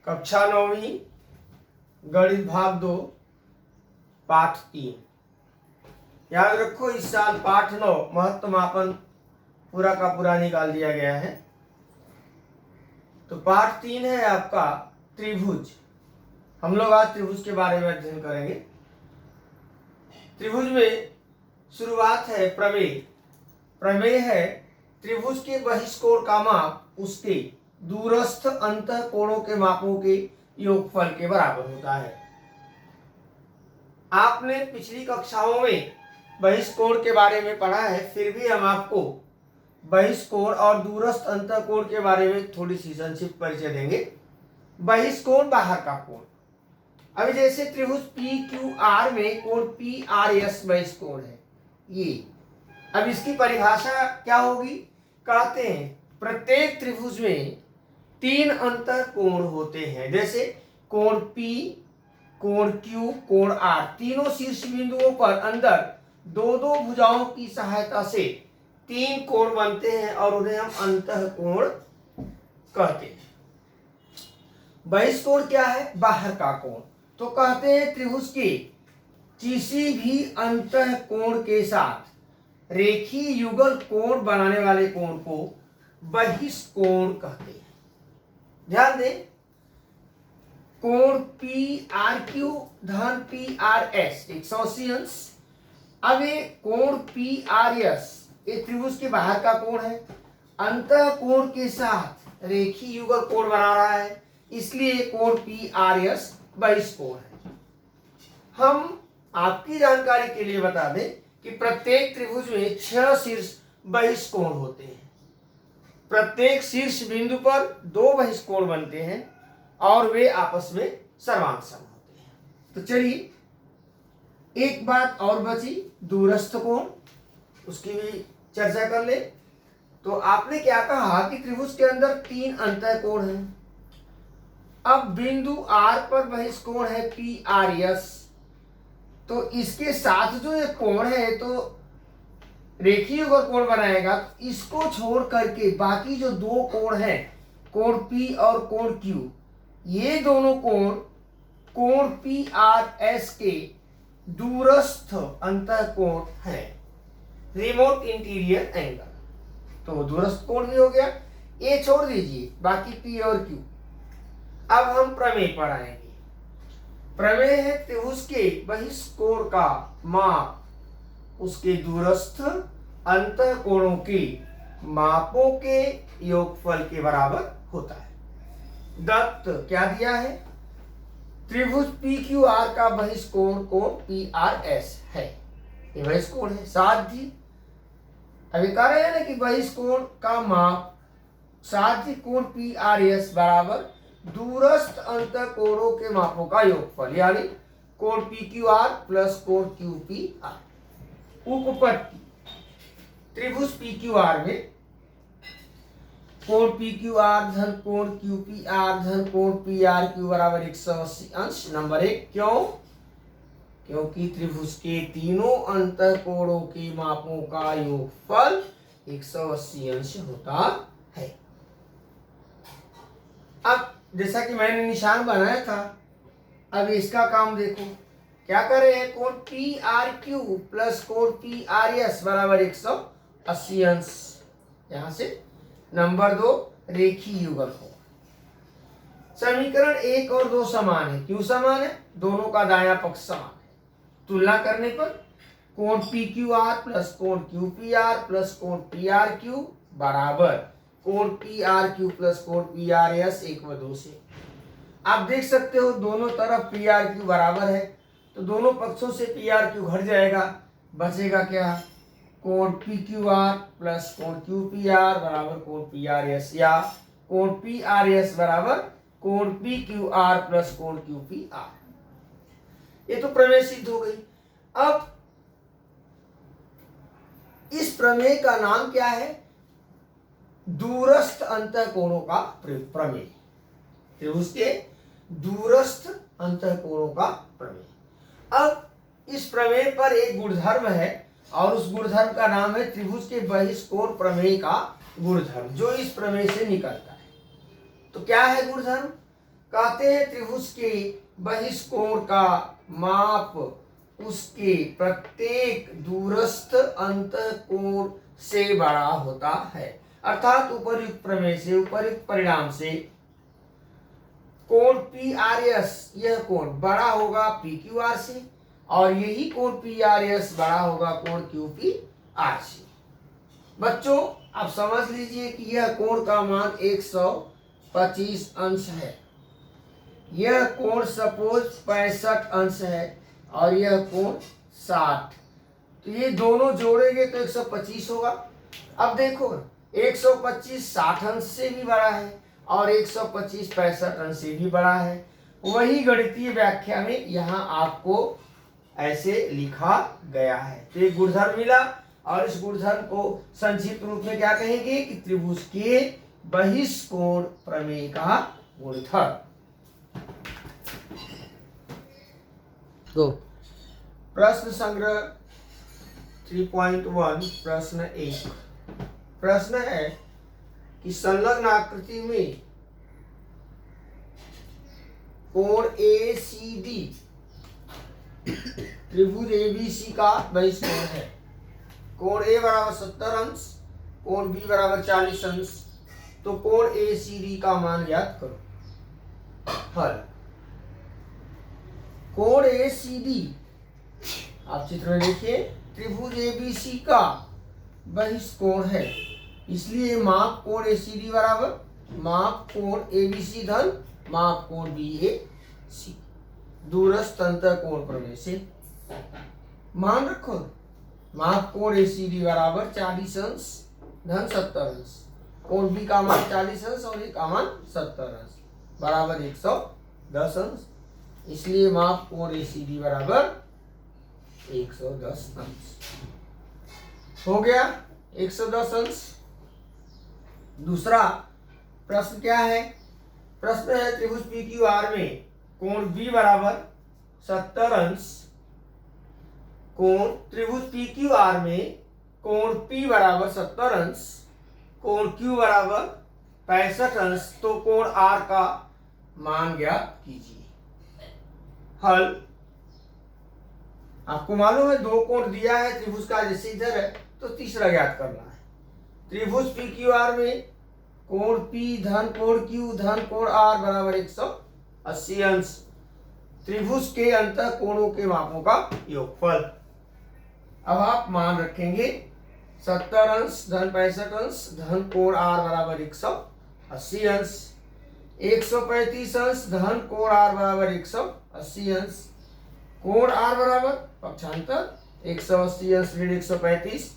कक्षा 9वीं गणित भाग 2 पाठ 3। याद रखो इस साल पाठ 9 महत्व मापन पूरा का पूरा निकाल दिया गया है। तो पाठ 3 है आपका त्रिभुज। हम लोग आज त्रिभुज के बारे में अध्ययन करेंगे। त्रिभुज में शुरुआत है प्रमेय। प्रमेय है त्रिभुज के बहिष्कोण का माप उसके दूरस्थ अंतः कोणों के मापों के योगफल के बराबर होता है। आपने पिछली कक्षाओं में बहिष्कोण के बारे में पढ़ा है, फिर भी हम आपको बहिष्कोण और दूरस्थ अंतः कोण के बारे में थोड़ी सी संक्षिप्त परिचय देंगे। बहिष्कोण बाहर का कोण। अभी जैसे त्रिभुज पी क्यू आर में कोण पी आर एस बहिष्कोण है ये। अब इसकी परिभाषा क्या होगी? कहते हैं प्रत्येक त्रिभुज में 3 अंतः कोण होते हैं, जैसे कोण P, कोण Q, कोण R। तीनों शीर्ष बिंदुओं पर अंदर दो दो भुजाओं की सहायता से 3 कोण बनते हैं और उन्हें हम अंतः कोण कहते हैं। बहिष्कोण क्या है? बाहर का कोण। तो कहते हैं त्रिभुज के किसी भी अंतः कोण के साथ रेखीय युगल कोण बनाने वाले कोण को बहिष्कोण कहते हैं। ध्यान दें, कोण पी आर क्यू धन पी आर एस 180 अंश। अब ये कोण पी आर एस ये त्रिभुज के बाहर का कोण है, अंतः कोण के साथ रेखीय युगल कोण बना रहा है, इसलिए कोण पी आर एस बहिष्कोण है। हम आपकी जानकारी के लिए बता दें कि प्रत्येक त्रिभुज में 6 शीर्ष बहिष्कोण होते हैं। प्रत्येक शीर्ष बिंदु पर 2 बहिष्कोण बनते हैं और वे आपस में सर्वांगसम होते हैं। तो चलिए एक बात और बची, दूरस्थ कोण, उसकी भी चर्चा कर ले। तो आपने क्या कहा कि त्रिभुज के अंदर 3 अंतः कोण हैं। अब बिंदु R पर बहिष्कोण है पी आर एस, तो इसके साथ जो ये कोण है तो रेखीय युगल कोण बनाएगा। तो इसको छोड़ करके बाकी जो 2 कोण हैं, कोण P और कोण Q, ये दोनों कोण पी आर एस के दूरस्थ अंतः कोण है, रिमोट इंटीरियर एंगल। तो दूरस्थ कोण भी हो गया, ये छोड़ दीजिए, बाकी P और Q। अब हम प्रमेय पर आएंगे। प्रमेय है त्रिभुज के बहिष्कोण का माप उसके दूरस्थ अंतः कोणों के मापों के योगफल के बराबर होता है। दत्त क्या दिया है? त्रिभुज पी क्यू आर का बहिष्कोण कोण पी आर एस है, ये बहिष्कोण है। साथ ही अभी कह रहे हैं ना कि बहिष्कोण का माप साथ ही कोण पी आर एस बराबर दूरस्थ अंतः कोणों के मापों का योगफल, यानी कोण पी क्यू आर प्लस कोण क्यू पी आर। उपपत्ति त्रिभुज पी क्यू आर में कोण पी क्यू आर धन कोण क्यू पी आर धन कोण पी आर क्यू बराबर 180 अंश। नंबर 1 क्यों? क्योंकि त्रिभुज के तीनों अंतः कोणों के मापों का योगफल 180 अंश होता है। अब जैसा कि मैंने निशान बनाया था, अब इसका काम देखो क्या कर रहे हैं। कोण पी आर क्यू प्लस कोण पी आर एस बराबर 180 अंश। यहां से नंबर 2 रेखीय युगल कोण। समीकरण 1 और 2 समान है। क्यों समान है? दोनों का दायां पक्ष समान है। तुलना करने पर कोण पी क्यू आर प्लस कोण क्यू पी आर प्लस कोण पी आर क्यू बराबर कोण पी आर क्यू प्लस कोण पी आर एस 1 व 2 से। आप देख सकते हो दोनों तरफ पी आर क्यू बराबर है, तो दोनों पक्षों से पी आर क्यू घट जाएगा, बचेगा क्या? कोण पी क्यू आर प्लस कोण क्यू पी आर बराबर कोण पी आर एस, या कोण पी आर एस बराबर कोण पी क्यू आर प्लस कोण क्यू पी आर। ये तो प्रमेय सिद्ध हो गई। अब इस प्रमेय का नाम क्या है? दूरस्थ अंतः कोणों का प्रमेय। त्रिभुज के दूरस्थ अंतः कोणों का प्रमेय। अब इस प्रमेय पर एक गुणधर्म है और उस गुणधर्म का नाम है त्रिभुज के बहिष्कोण प्रमेय का गुणधर्म, जो इस प्रमेय से निकलता है। तो क्या है गुणधर्म? कहते हैं त्रिभुज के बहिष्कोण का माप उसके प्रत्येक दूरस्थ अंतःकोण से बड़ा होता है। अर्थात उपर्युक्त प्रमेय से, उपर्युक्त परिणाम से कोण पी आर एस, यह कोण बड़ा होगा पी क्यू आर से, और यही कोण पी आर एस बड़ा होगा कोण क्यू पी आर से। बच्चों आप समझ लीजिए कि यह कोण का मान 125 अंश है, यह कोण सपोज 65 अंश है, और यह कोण 60। तो ये दोनों जोड़ेंगे तो 125 होगा। अब देखो 125 60 अंश से भी बड़ा है और 125 65 अंश से भी बड़ा है। वही गणितीय व्याख्या में यहाँ आपको ऐसे लिखा गया है। तो एक गुणधर्म मिला, और इस गुणधर्म को संक्षिप्त रूप में क्या कहेंगे कि त्रिभुज के बहिष्कोण प्रमेय का गुणधर्म। प्रश्न संग्रह 3.1 प्रश्न 1। प्रश्न है कि संलग्न आकृति में कोण ACD त्रिभुज ABC का बहिष्कोण है। कोण A बराबर 70 अंश, कोण B बराबर 40 अंश, तो कोण ACD का मान ज्ञात करो। हल। कोण ACD आप चित्र में देखिए त्रिभुज ABC का बहिष्कोण है, इसलिए माप कोण ACD बराबर माप कोण ABC धन माप कोण BAC, दूरस्थ अंतःकोण प्रमेय से मान रखो। माप कोण ACD बराबर 40 अंश धन 70 अंश, कोण B का मान 40 अंश और A का मान 70 अंश बराबर 110 अंश, इसलिए माप कोण ACD बराबर 110 अंश हो गया। 110 अंश। दूसरा प्रश्न क्या है? प्रश्न है त्रिभुज PQR में कोण B बराबर 70 अंश, कोण त्रिभुज PQR में कोण P बराबर 70 अंश, कोण Q बराबर 65 अंश, तो कोण R का मान ज्ञात कीजिए। हल। आपको मालूम है दो कोण दिया है त्रिभुज का, जैसे इधर है तो तीसरा ज्ञात करना है। त्रिभुज PQR में कोण P धन कोण Q धन कोण R बराबर 180 अंश, त्रिभुज के अंतः कोणों के मापों का योगफल। अब आप मान रखेंगे 70 अंश धन 65 अंश धन कोण R बराबर 180 अंश, 135 अंश धन कोण R बराबर 180 अंश, कोण R बराबर पक्षांतर 180 अंश ऋण 135,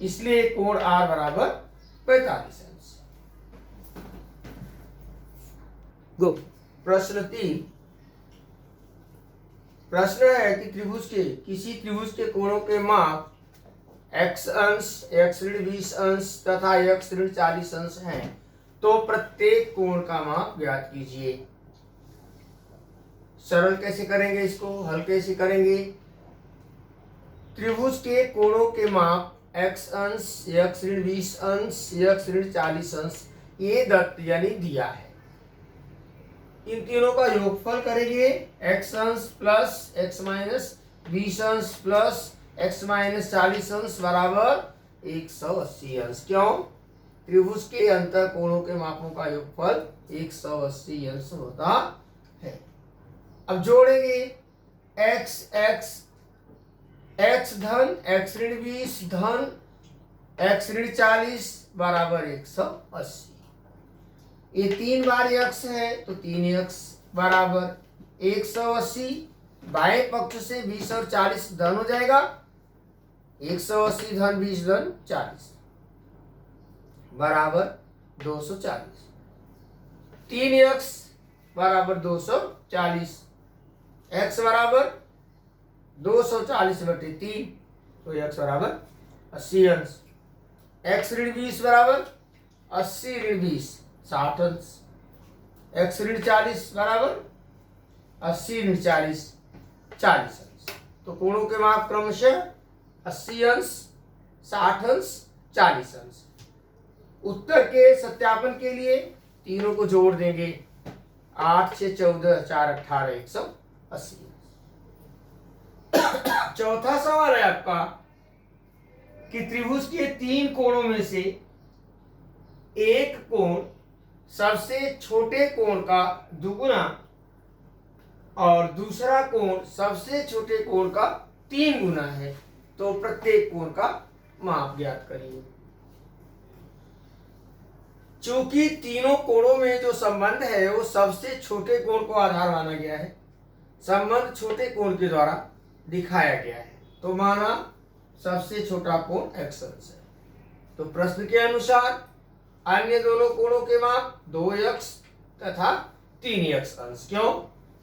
इसलिए कोण R बराबर 45 अंश। गो। प्रश्न 3। प्रश्न है कि त्रिभुज के किसी त्रिभुज के कोणों के माप x अंश, x ऋण 20 अंश तथा x ऋण 40 अंश हैं, तो प्रत्येक कोण का माप ज्ञात कीजिए। सरल कैसे करेंगे इसको, हल कैसे करेंगे? त्रिभुज के कोणों के माप x अंश, x ऋण 20 अंश, x ऋण 40 अंश ये दत्त यानी दिया है। इन तीनों का योगफल करेंगे, x अंश प्लस x माइनस 20 अंश प्लस x माइनस 40 अंश बराबर 180 अंश। क्यों? त्रिभुज के अंतः कोणों के मापों का योगफल 180 अंश होता है। अब जोड़ेंगे x धन x ऋण 20 धन x ऋण 40 बराबर 180। ये 3 बार x है तो 3x बराबर 180, बाएं पक्ष से 20 और 40 धन हो जाएगा, 180 धन 20 धन 40 बराबर 240, 3x बराबर 240, x बराबर 240 बटे 3, तो x बराबर 80 अंश। x ऋण 20 बराबर 80 ऋण 20 60 अंश, x ऋण 40 बराबर 80 ऋण 40 40 अंश। तो कोणों के माप क्रमशः 80 अंश, 60 अंश, 40 अंश। उत्तर के सत्यापन के लिए तीनों को जोड़ देंगे, 8 6 14, 4 18, 180। चौथा सवाल है आपका कि त्रिभुज के 3 कोणों में से एक कोण सबसे छोटे कोण का दुगुना और दूसरा कोण सबसे छोटे कोण का 3 गुना है, तो प्रत्येक कोण का माप ज्ञात करिए। चूंकि तीनों कोणों में जो संबंध है वो सबसे छोटे कोण को आधार माना गया है, संबंध छोटे कोण के द्वारा दिखाया गया है, तो माना सबसे छोटा कोण x अंश है। तो प्रश्न के अनुसार अन्य दोनों कोणों के माप 2x तथा 3x अंश। क्यों?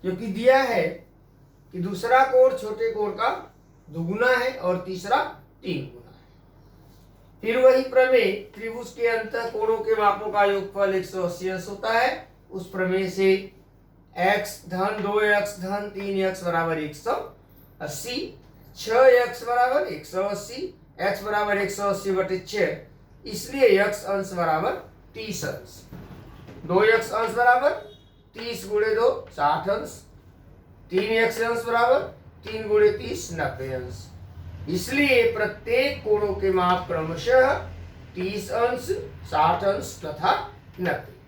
क्योंकि दिया है कि दूसरा कोण छोटे कोण का दुगुना है और तीसरा 3 गुना है। फिर वही प्रमेय, त्रिभुज के अंतः कोणों के मापों का योगफल 180 अंश होता है। उस प्रमेय से x धन 2x धन 3x बराबर 180, 6x बराबर 180, x बराबर 180 बटे 6, इसलिए x अंश बराबर 30 अंश। 2x अंश बराबर 30 गुणे 2 60 अंश, 3x अंश बराबर 3 गुणे 30 90 अंश। इसलिए प्रत्येक कोणों के माप क्रमशः 30 अंश, 60 अंश तथा 90।